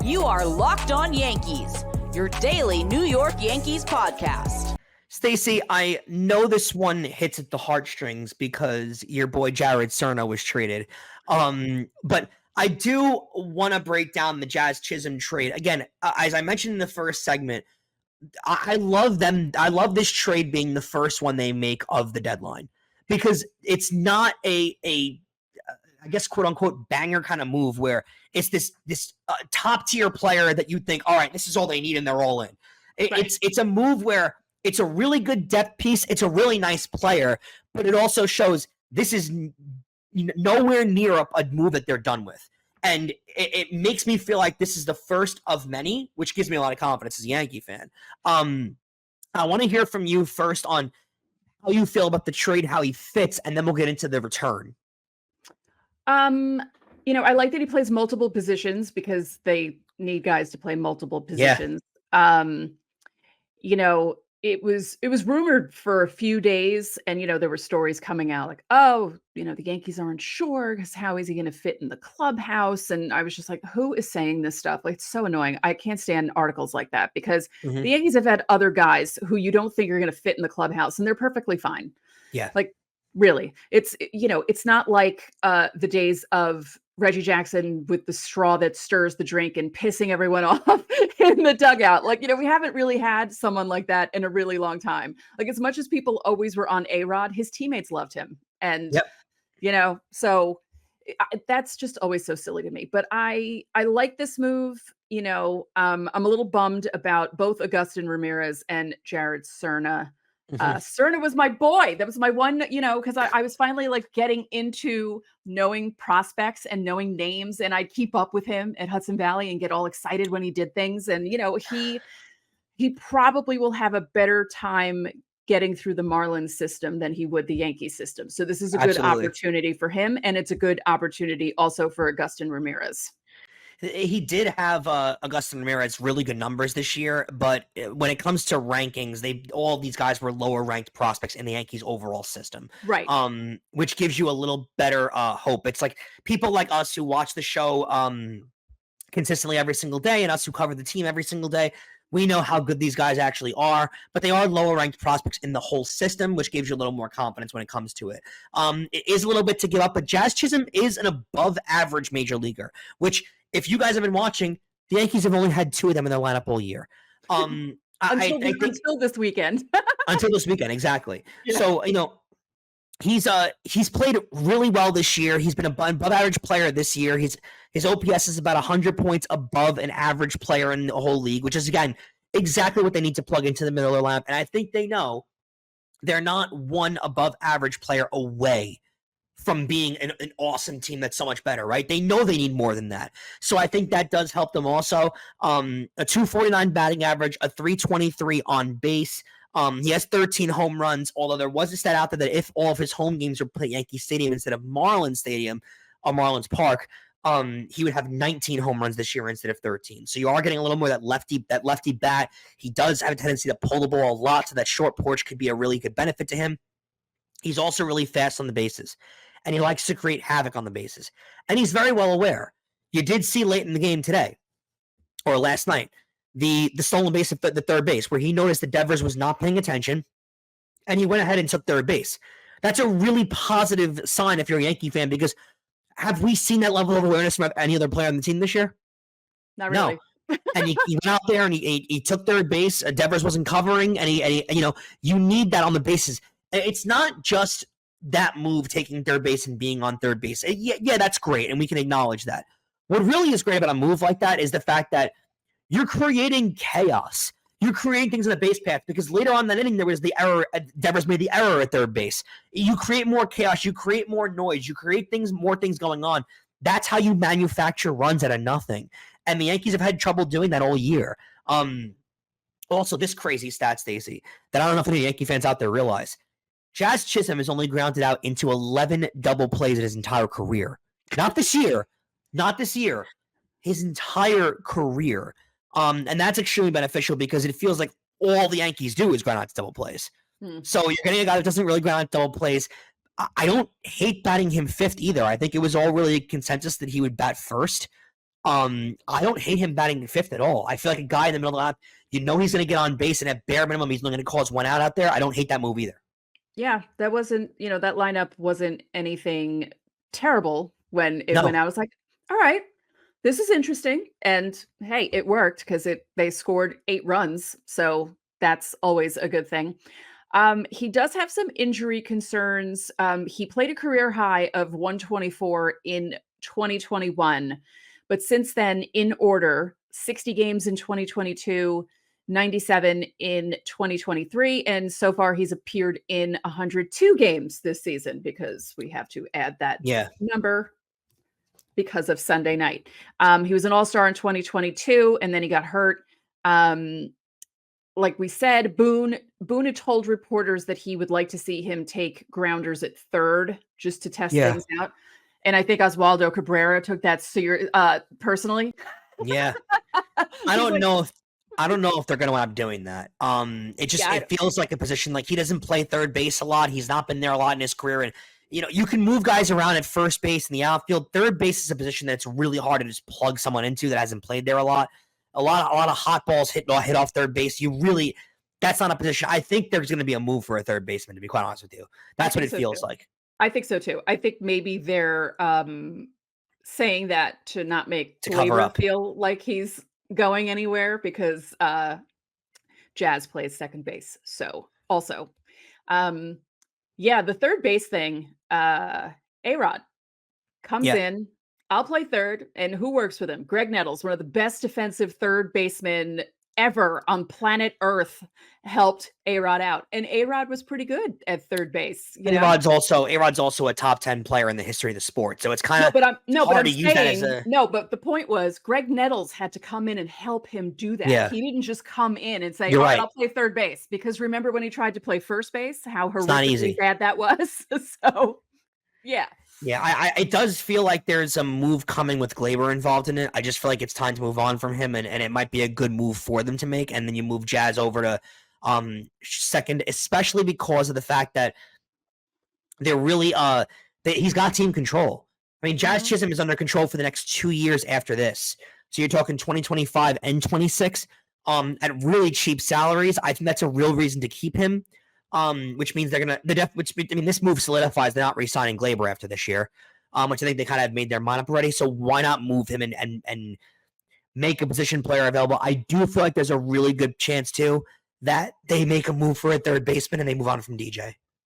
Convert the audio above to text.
You are Locked On Yankees, your daily New York Yankees podcast. Stacey, I know this one hits at the heartstrings because your boy Jared Serna was traded. But I do want to break down the Jazz Chisholm trade. Again, as I mentioned in the first segment, I love them. I love this trade being the first one they make of the deadline because it's not a I guess, quote unquote, banger kind of move where it's this top tier player that you think, all right, this is all they need and they're all in. It's a move where it's a really good depth piece. It's a really nice player, but it also shows this is nowhere near a move that they're done with. And it makes me feel like this is the first of many, which gives me a lot of confidence as a Yankee fan. I want to hear from you first on how you feel about the trade, how he fits, and then we'll get into the return. I like that he plays multiple positions because they need guys to play multiple positions. Yeah. It was rumored for a few days and, there were stories coming out like, the Yankees aren't sure because how is he going to fit in the clubhouse? And I was just like, who is saying this stuff? Like, it's so annoying. I can't stand articles like that because the Yankees have had other guys who you don't think are going to fit in the clubhouse and they're perfectly fine. Yeah. Like, really, it's not like the days of Reggie Jackson with the straw that stirs the drink and pissing everyone off in the dugout. Like, we haven't really had someone like that in a really long time. Like, as much as people always were on A-Rod, his teammates loved him. And, so that's just always so silly to me. But I like this move. I'm a little bummed about both Agustin Ramirez and Jared Serna. Serna was my boy. That was my one, because I was finally like getting into knowing prospects and knowing names, and I'd keep up with him at Hudson Valley and get all excited when he did things. And, he probably will have a better time getting through the Marlin system than he would the Yankee system. So this is a good opportunity for him. And it's a good opportunity also for Agustin Ramirez. He did have Agustin Ramirez really good numbers this year, but when it comes to rankings, all these guys were lower ranked prospects in the Yankees overall system, right? Which gives you a little better hope. It's like people like us who watch the show consistently every single day, and us who cover the team every single day. We know how good these guys actually are, but they are lower ranked prospects in the whole system, which gives you a little more confidence when it comes to it. It is a little bit to give up, but Jazz Chisholm is an above average major leaguer, which if you guys have been watching, the Yankees have only had 2 of them in their lineup all year. Until this weekend. Until this weekend, exactly. Yeah. So, he's played really well this year. He's been an above average player this year. His OPS is about 100 points above an average player in the whole league, which is, again, exactly what they need to plug into the middle of the lineup. And I think they know they're not one above average player away from being an awesome team that's so much better, right? They know they need more than that. So I think that does help them also. A 249 batting average, a 323 on base. He has 13 home runs, although there was a stat out there that if all of his home games were played at Yankee Stadium instead of Marlin Stadium or Marlin's Park, he would have 19 home runs this year instead of 13. So you are getting a little more that lefty bat. He does have a tendency to pull the ball a lot, so that short porch could be a really good benefit to him. He's also really fast on the bases, and he likes to create havoc on the bases. And he's very well aware. You did see late in the game today, or last night, the stolen base at the third base, where he noticed that Devers was not paying attention, and he went ahead and took third base. That's a really positive sign if you're a Yankee fan, because have we seen that level of awareness from any other player on the team this year? Not really. No. And he went out there and he took third base. Devers wasn't covering, and he you need that on the bases. It's not just that move, taking third base and being on third base. Yeah, that's great, and we can acknowledge that. What really is great about a move like that is the fact that you're creating chaos. You're creating things in the base path, because later on in that inning, there was the error. Devers made the error at third base. You create more chaos. You create more noise. You create more things going on. That's how you manufacture runs out of nothing. And the Yankees have had trouble doing that all year. Also, this crazy stat, Stacey, that I don't know if any Yankee fans out there realize. Jazz Chisholm has only grounded out into 11 double plays in his entire career. Not this year. His entire career. And that's extremely beneficial, because it feels like all the Yankees do is ground out to double plays. So you're getting a guy that doesn't really ground out double plays. I don't hate batting him fifth either. I think it was all really a consensus that he would bat first. I don't hate him batting fifth at all. I feel like a guy in the middle of the lineup, he's going to get on base, and at bare minimum, he's only going to cause one out there. I don't hate that move either. Yeah, that wasn't, that lineup wasn't anything terrible when it went No. out. I was like, all right, this is interesting. And hey, it worked because they scored 8 runs. So that's always a good thing. He does have some injury concerns. He played a career high of 124 in 2021, but since then, in order, 60 games in 2022, 97 in 2023, and so far he's appeared in 102 games this season because we have to add that number because of Sunday night. He was an all-star in 2022, and then he got hurt. Like we said, Boone had told reporters that he would like to see him take grounders at third just to test things out. And I think Oswaldo Cabrera took that personally. Yeah. I don't know if they're going to end up doing that. It feels like a position like he doesn't play third base a lot. He's not been there a lot in his career, and you can move guys around at first base and the outfield. Third base is a position that's really hard to just plug someone into that hasn't played there a lot. A lot of hot balls hit off third base. That's not a position. I think there's going to be a move for a third baseman, to be quite honest with you. That's what it feels like. I think so too. I think maybe they're saying that to not make Gleyber feel like he's going anywhere because Jazz plays second base. So also, the third base thing, A-Rod comes in. I'll play third. And who works with him? Greg Nettles, one of the best defensive third basemen ever on planet Earth, helped A-Rod out. And A-Rod was pretty good at third base. A-Rod's also a top 10 player in the history of the sport. So it's kind of hard to use that as a... No, but the point was Greg Nettles had to come in and help him do that. Yeah. He didn't just come in and say, I'll play third base. Because remember when he tried to play first base, how horrifically bad that was? So, yeah. Yeah, it does feel like there's a move coming with Gleyber involved in it. I just feel like it's time to move on from him, and it might be a good move for them to make. And then you move Jazz over to second, especially because of the fact that they're really he's got team control. I mean, Jazz Chisholm is under control for the next 2 years after this. So you're talking 2025 and 26 at really cheap salaries. I think that's a real reason to keep him. Which means they're gonna this move solidifies they're not re-signing Gleyber after this year, which I think they kind of have made their mind up already. So why not move him and make a position player available? I do feel like there's a really good chance too that they make a move for a third baseman and they move on from DJ.